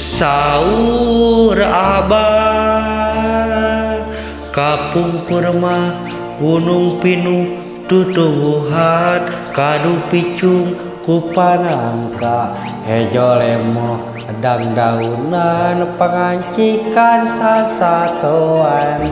Saur Abah kapungkur mah gunung pinuh tutuwuhan kadu picung ku panangka hejo lemo dang daunan pangancikan sasatoan.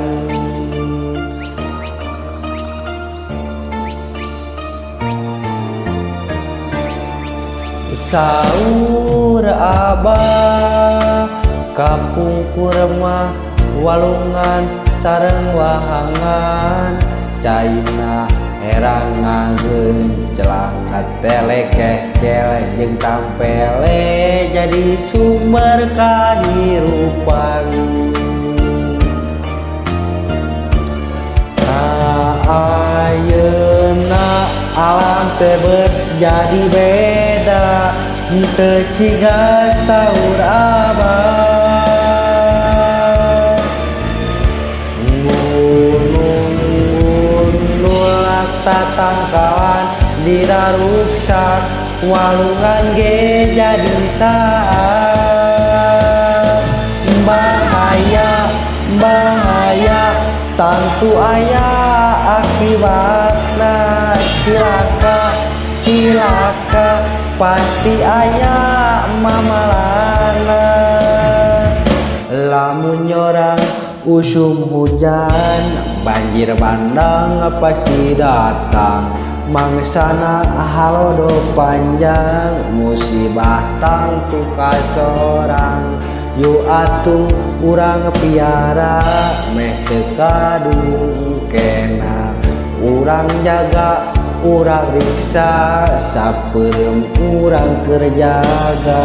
Saur Abah kapungkur mah walungan sareng wahangan caina herang ngageunclang telekeh celeh jeung tampele jadi sumber kahirupan. Ayeuna alam teu beut jadi beda teu ciga saur Abah. Gunung nulak tatangkalan diraruksak walungan ge jadi saat bahaya bahaya tangtu aya akibatna cilaka cilaka pasti aya mamalana. Lamun nyorang usum hujan banjir bandang pasti datang mangsana halodo panjang musibah tangtu kasorang. Yu atuh urang piara meh teu kadung kena urang jaga urang riksa sapereum urang keur jaga.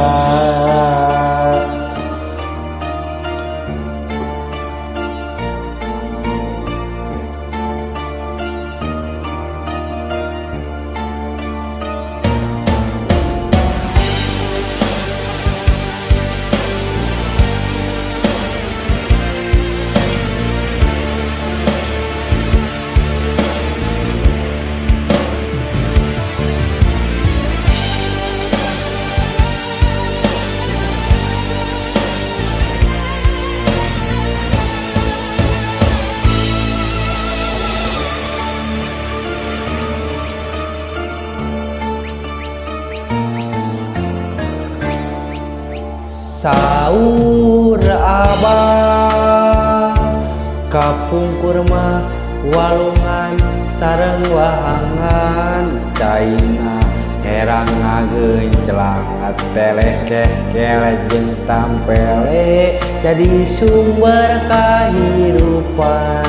Saur Abah kapungkur mah walungan sareng wahangan caina herang ngageunclang telekeh keleh jeung tampele jadi sumber kahirupan.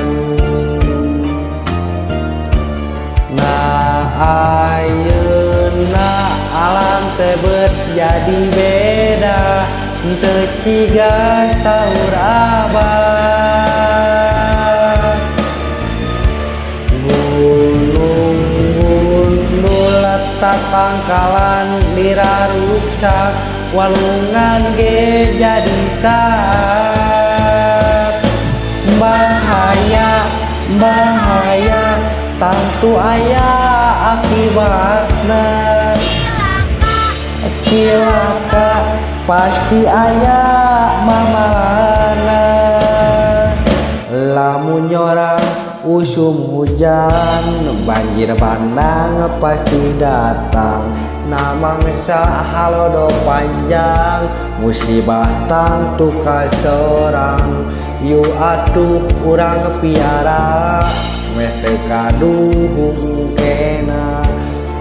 Nah ayeuna alam teu beut jadi beda teu ciga saur Abah. Gunung nulak tatangkalan diraruksak walungan ge jadi saat bahaya bahaya tangtu aya akibatna cilaka pasti aya mamalana. Lamun nyorang usum hujan banjir bandang pasti datang namangsa halodo panjang musibah tangtu kasorang. Yu atuh urang piara meh teu kadung kena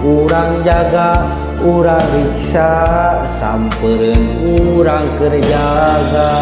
urang jaga urang riksa sampereun urang keur jaga.